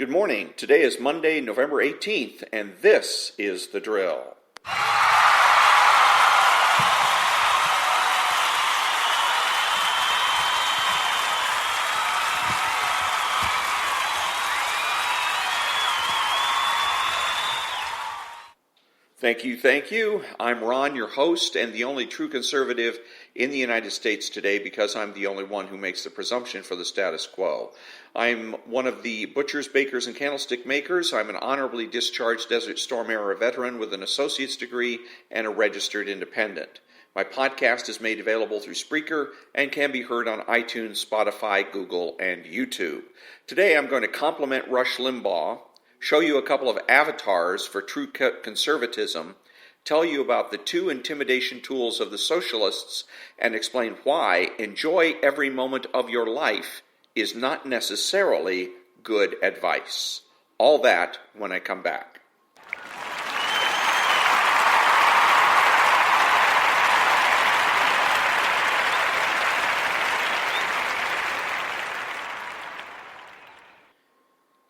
Good morning. Today is Monday, November 18th, and this is The Drill. Thank you. I'm Ron, your host, and the only true conservative in the United States today because I'm the only one who makes the presumption for the status quo. I'm one of the butchers, bakers, and candlestick makers. I'm an honorably discharged Desert Storm era veteran with an associate's degree and a registered independent. My podcast is made available through Spreaker and can be heard on iTunes, Spotify, Google, and YouTube. Today I'm going to compliment Rush Limbaugh, show you a couple of avatars for true conservatism, tell you about the two intimidation tools of the socialists, and explain why enjoy every moment of your life is not necessarily good advice. All that when I come back.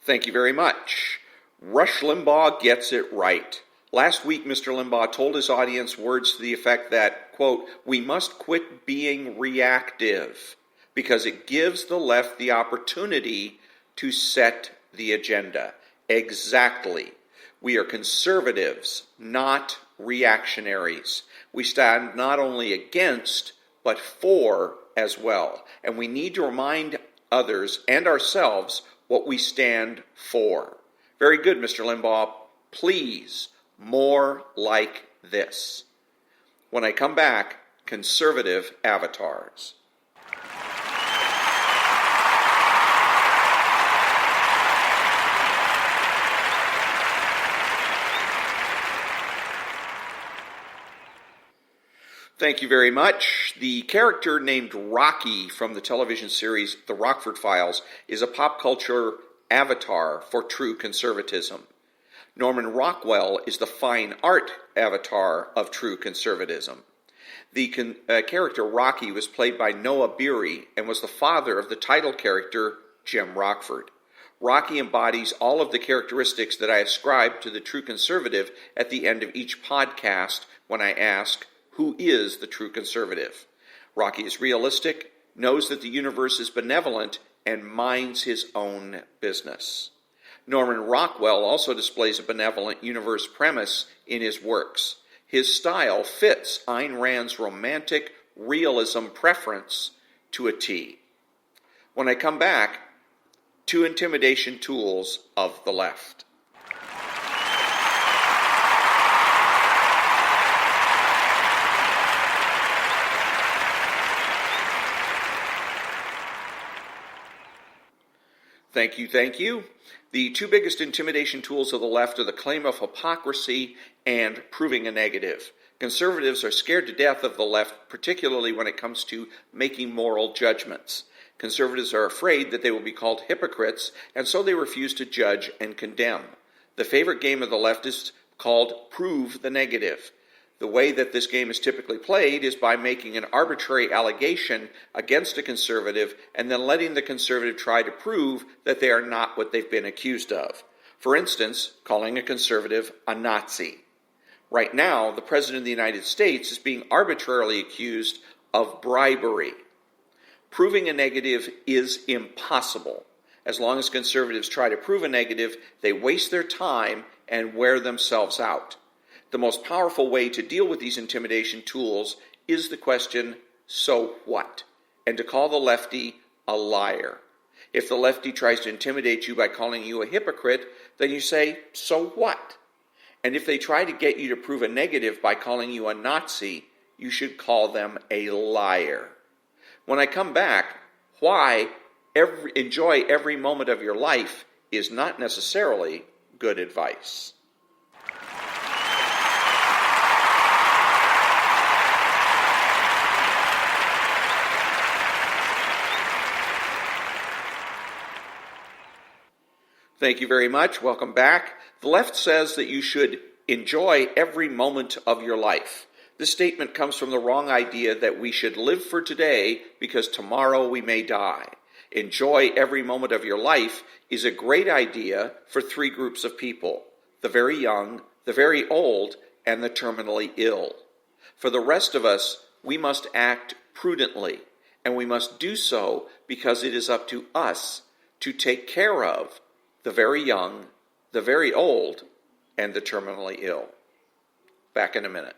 Thank you very much. Rush Limbaugh gets it right. Last week, Mr. Limbaugh told his audience words to the effect that, quote, "We must quit being reactive because it gives the left the opportunity to set the agenda." Exactly. We are conservatives, not reactionaries. We stand not only against, but for as well. And we need to remind others and ourselves what we stand for. Very good, Mr. Limbaugh. Please, more like this. When I come back, conservative avatars. Thank you very much. The character named Rocky from the television series The Rockford Files is a pop culture avatar for true conservatism. Norman Rockwell is the fine art avatar of true conservatism. The character Rocky was played by Noah Beery and was the father of the title character Jim Rockford. Rocky embodies all of the characteristics that I ascribe to the true conservative at the end of each podcast when I ask, who is the true conservative? Rocky is realistic, knows that the universe is benevolent, and minds his own business. Norman Rockwell also displays a benevolent universe premise in his works. His style fits Ayn Rand's romantic realism preference to a T. When I come back, two intimidation tools of the left. Thank you. The two biggest intimidation tools of the left are the claim of hypocrisy and proving a negative. Conservatives are scared to death of the left, particularly when it comes to making moral judgments. Conservatives are afraid that they will be called hypocrites, and so they refuse to judge and condemn. The favorite game of the left is called prove the negative. The way that this game is typically played is by making an arbitrary allegation against a conservative and then letting the conservative try to prove that they are not what they've been accused of. For instance, calling a conservative a Nazi. Right now, the President of the United States is being arbitrarily accused of bribery. Proving a negative is impossible. As long as conservatives try to prove a negative, they waste their time and wear themselves out. The most powerful way to deal with these intimidation tools is the question, so what? And to call the lefty a liar. If the lefty tries to intimidate you by calling you a hypocrite, then you say, so what? And if they try to get you to prove a negative by calling you a Nazi, you should call them a liar. When I come back, why enjoy every moment of your life is not necessarily good advice. Thank you very much. Welcome back. The left says that you should enjoy every moment of your life. This statement comes from the wrong idea that we should live for today because tomorrow we may die. Enjoy every moment of your life is a great idea for three groups of people: the very young, the very old, and the terminally ill. For the rest of us, we must act prudently, and we must do so because it is up to us to take care of the very young, the very old, and the terminally ill. Back in a minute.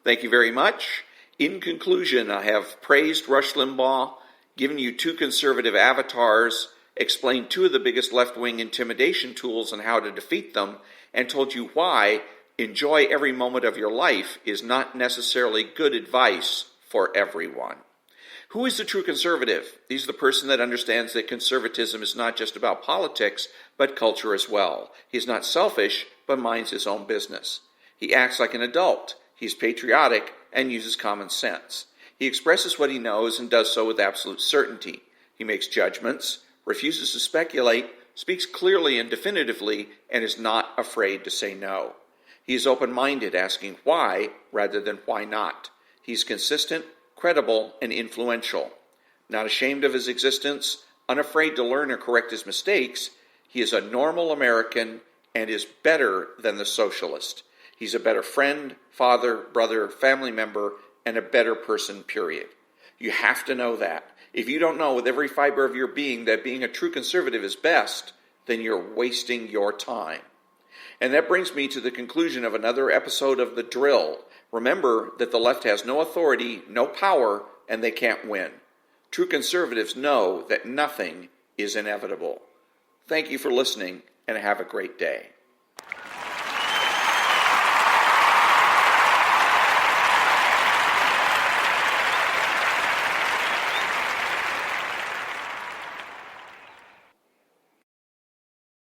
Thank you very much. In conclusion, I have praised Rush Limbaugh, given you two conservative avatars, explained two of the biggest left-wing intimidation tools and how to defeat them, and told you why enjoy every moment of your life is not necessarily good advice for everyone. Who is the true conservative? He's the person that understands that conservatism is not just about politics, but culture as well. He's not selfish, but minds his own business. He acts like an adult. He's patriotic and uses common sense. He expresses what he knows and does so with absolute certainty. He makes judgments, refuses to speculate, speaks clearly and definitively, and is not afraid to say no. He is open-minded, asking why rather than why not. He's consistent, credible, and influential. Not ashamed of his existence, unafraid to learn or correct his mistakes, he is a normal American and is better than the socialist. He's a better friend, father, brother, family member, and a better person, period. You have to know that. If you don't know with every fiber of your being that being a true conservative is best, then you're wasting your time. And that brings me to the conclusion of another episode of The Drill. Remember that the left has no authority, no power, and they can't win. True conservatives know that nothing is inevitable. Thank you for listening, and have a great day.